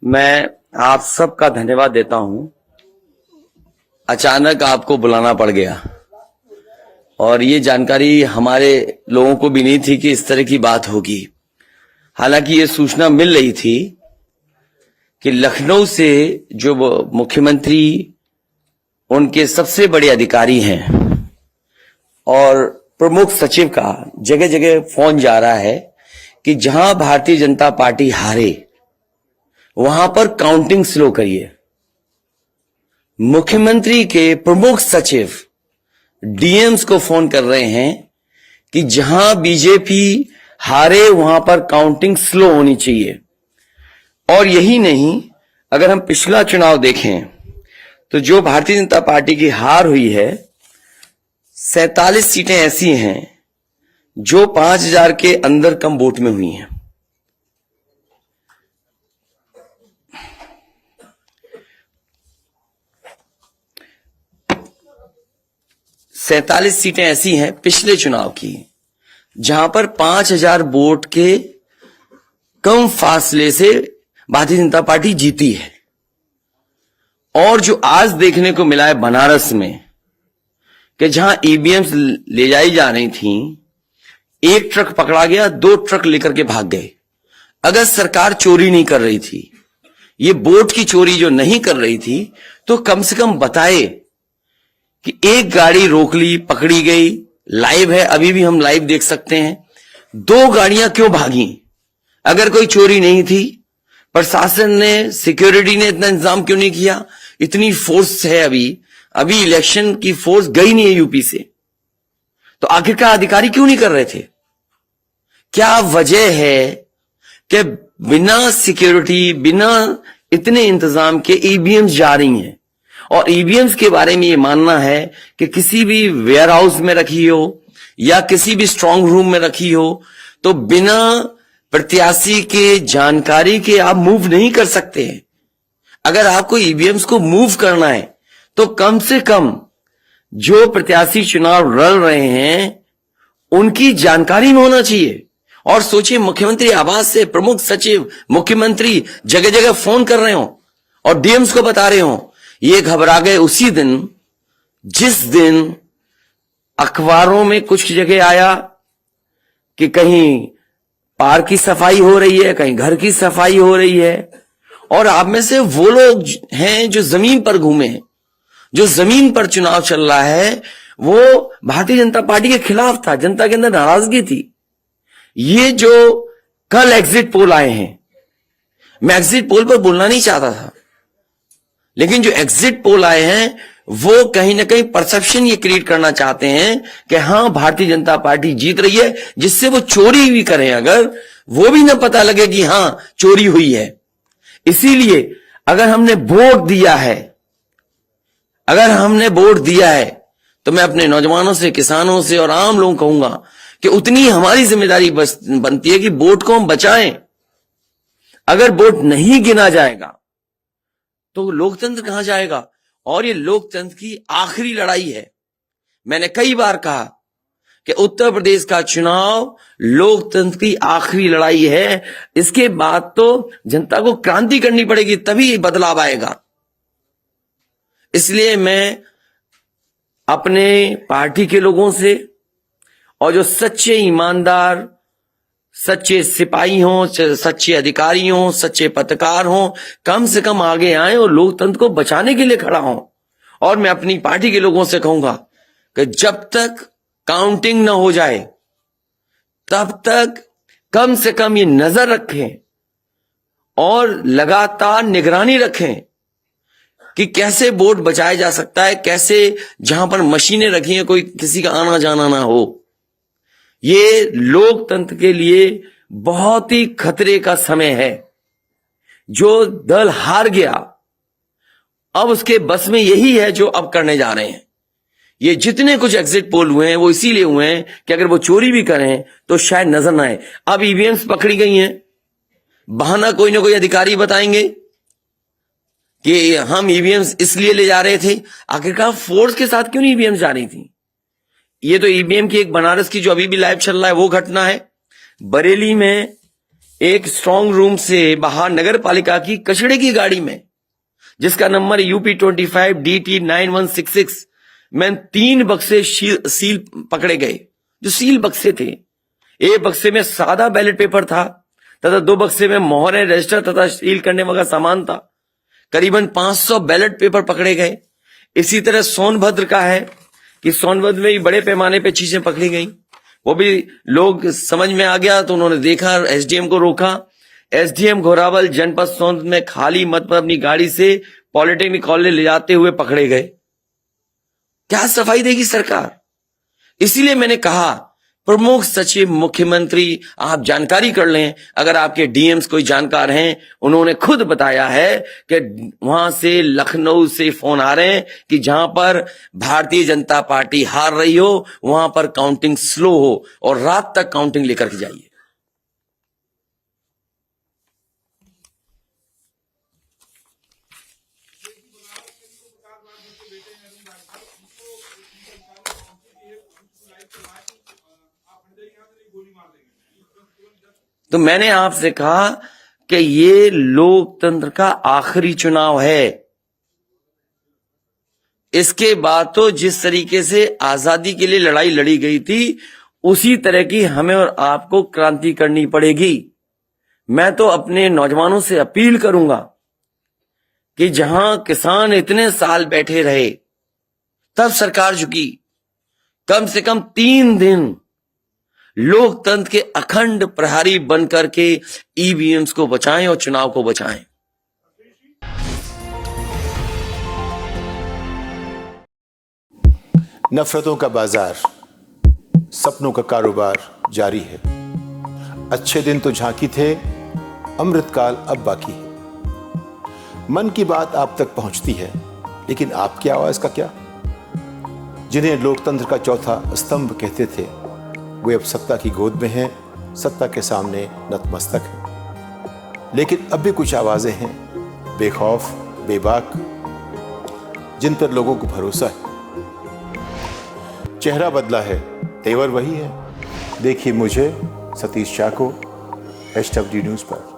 मैं आप सबका धन्यवाद देता हूं। अचानक आपको बुलाना पड़ गया और ये जानकारी हमारे लोगों को भी नहीं थी कि इस तरह की बात होगी। हालांकि ये सूचना मिल रही थी कि लखनऊ से जो मुख्यमंत्री उनके सबसे बड़े अधिकारी हैं और प्रमुख सचिव का जगह जगह फोन जा रहा है कि जहां भारतीय जनता पार्टी हारे वहां पर काउंटिंग स्लो करिए। मुख्यमंत्री के प्रमुख सचिव डीएम्स को फोन कर रहे हैं कि जहां बीजेपी हारे वहां पर काउंटिंग स्लो होनी चाहिए। और यही नहीं, अगर हम पिछला चुनाव देखें तो जो भारतीय जनता पार्टी की हार हुई है 47 सीटें ऐसी हैं जो 5000 के अंदर कम वोट में हुई हैं। सैतालीस सीटें ऐसी हैं पिछले चुनाव की जहां पर 5000 वोट के कम फासले से भारतीय जनता पार्टी जीती है। और जो आज देखने को मिला है बनारस में कि जहां ईवीएम्स ले जाई जा रही थी, एक ट्रक पकड़ा गया, 2 ट्रक लेकर के भाग गए। अगर सरकार चोरी नहीं कर रही थी, ये वोट की चोरी जो नहीं कर रही थी, तो कम से कम बताए कि एक गाड़ी रोक ली, पकड़ी गई, लाइव है, अभी भी हम लाइव देख सकते हैं। 2 गाड़ियां क्यों भागी? अगर कोई चोरी नहीं थी, प्रशासन ने, सिक्योरिटी ने इतना इंतजाम क्यों नहीं किया? इतनी फोर्स है, अभी इलेक्शन की फोर्स गई नहीं है यूपी से, तो आखिरकार अधिकारी क्यों नहीं कर रहे थे? क्या वजह है कि बिना सिक्योरिटी, बिना इतने इंतजाम के ईवीएम्स जा रही हैं? और ईवीएम्स के बारे में ये मानना है कि किसी भी वेयर हाउस में रखी हो या किसी भी स्ट्रांग रूम में रखी हो, तो बिना प्रत्याशी के जानकारी के आप मूव नहीं कर सकते हैं। अगर आपको ईवीएम्स को मूव करना है तो कम से कम जो प्रत्याशी चुनाव लड़ रहे हैं उनकी जानकारी में होना चाहिए। और सोचिए, मुख्यमंत्री आवास से प्रमुख सचिव, मुख्यमंत्री जगह जगह फोन कर रहे हो और डीएम्स को बता रहे हो। ये घबरा गए उसी दिन जिस दिन अखबारों में कुछ जगह आया कि कहीं पार्क की सफाई हो रही है, कहीं घर की सफाई हो रही है। और आप में से वो लोग हैं जो जमीन पर घूमे, जो जमीन पर चुनाव चल रहा है, वो भारतीय जनता पार्टी के खिलाफ था, जनता के अंदर नाराजगी थी। ये जो कल एग्जिट पोल आए हैं, मैं एग्जिट पोल पर बोलना नहीं चाहता था, लेकिन जो एग्जिट पोल आए हैं वो कहीं ना कहीं परसेप्शन ये क्रिएट करना चाहते हैं कि हां, भारतीय जनता पार्टी जीत रही है, जिससे वो चोरी भी करें, अगर वो भी ना पता लगे कि हां चोरी हुई है। इसीलिए अगर हमने वोट दिया है तो मैं अपने नौजवानों से, किसानों से और आम लोगों को कहूंगा कि उतनी हमारी जिम्मेदारी बनती है कि वोट को हम बचाएं। अगर वोट नहीं गिना जाएगा तो लोकतंत्र कहां जाएगा? और ये लोकतंत्र की आखिरी लड़ाई है। मैंने कई बार कहा कि उत्तर प्रदेश का चुनाव लोकतंत्र की आखिरी लड़ाई है। इसके बाद तो जनता को क्रांति करनी पड़ेगी, तभी बदलाव आएगा। इसलिए मैं अपने पार्टी के लोगों से और जो सच्चे ईमानदार, सच्चे सिपाही हों, सच्चे अधिकारी हों, सच्चे पत्रकार हों, कम से कम आगे आए और लोकतंत्र को बचाने के लिए खड़ा हों। और मैं अपनी पार्टी के लोगों से कहूंगा कि जब तक काउंटिंग ना हो जाए तब तक कम से कम ये नजर रखें और लगातार निगरानी रखें कि कैसे वोट बचाया जा सकता है, कैसे जहां पर मशीनें रखी हैं कोई किसी का आना जाना ना हो। ये लोकतंत्र के लिए बहुत ही खतरे का समय है। जो दल हार गया, अब उसके बस में यही है जो अब करने जा रहे हैं। ये जितने कुछ एग्जिट पोल हुए हैं वो इसीलिए हुए हैं कि अगर वो चोरी भी करें तो शायद नजर ना आए। अब ईवीएम्स पकड़ी गई हैं, बहाना कोई ना कोई अधिकारी बताएंगे कि हम ईवीएम्स इसलिए ले जा रहे थे। आखिरकार फोर्स के साथ क्यों नहीं ईवीएम्स जा रही थी? ये तो ईवीएम की एक बनारस की जो अभी भी लाइव चल रहा है वो घटना है। बरेली में एक स्ट्रांग रूम से बाहर नगर पालिका की कचड़े की गाड़ी में, जिसका नंबर UP25 DT 9166 में 3 बक्से सील पकड़े गए, जो सील बक्से थे। एक बक्से में सादा बैलेट पेपर था तथा 2 बक्से में मोहरें, रजिस्टर तथा सील करने वाला सामान था। करीबन 500 बैलेट पेपर पकड़े गए। इसी तरह सोनभद्र का है कि सोनभद्र में भी बड़े पैमाने पे चीजें पकड़ी गई। वो भी लोग समझ में आ गया तो उन्होंने देखा, SDM को रोका। SDM घोरावल जनपद सोनभद्र में खाली मत पर अपनी गाड़ी से पॉलिटेक्निक कॉलेज ले जाते हुए पकड़े गए। क्या सफाई देगी सरकार? इसीलिए मैंने कहा प्रमुख सचिव मुख्यमंत्री आप जानकारी कर लें। अगर आपके DMs कोई जानकार हैं, उन्होंने खुद बताया है कि वहां से लखनऊ से फोन आ रहे हैं कि जहां पर भारतीय जनता पार्टी हार रही हो वहां पर काउंटिंग स्लो हो और रात तक काउंटिंग लेकर के जाइए। तो मैंने आपसे कहा कि ये लोकतंत्र का आखिरी चुनाव है। इसके बाद तो जिस तरीके से आजादी के लिए लड़ाई लड़ी गई थी उसी तरह की हमें और आपको क्रांति करनी पड़ेगी। मैं तो अपने नौजवानों से अपील करूंगा कि जहां किसान इतने साल बैठे रहे तब सरकार झुकी। कम से कम 3 दिन लोकतंत्र के अखंड प्रहरी बनकर के EVMs को बचाएं और चुनाव को बचाएं। नफरतों का बाजार, सपनों का कारोबार जारी है। अच्छे दिन तो झांकी थे, अमृतकाल अब बाकी है। मन की बात आप तक पहुंचती है, लेकिन आपकी आवाज का क्या? जिन्हें लोकतंत्र का चौथा स्तंभ कहते थे वे अब सत्ता की गोद में हैं, सत्ता के सामने नतमस्तक हैं। लेकिन अब भी कुछ आवाजें हैं बेखौफ, बेबाक, जिन पर लोगों को भरोसा है। चेहरा बदला है, तेवर वही है। देखिए मुझे, सतीश शाह को HWD न्यूज़ पर।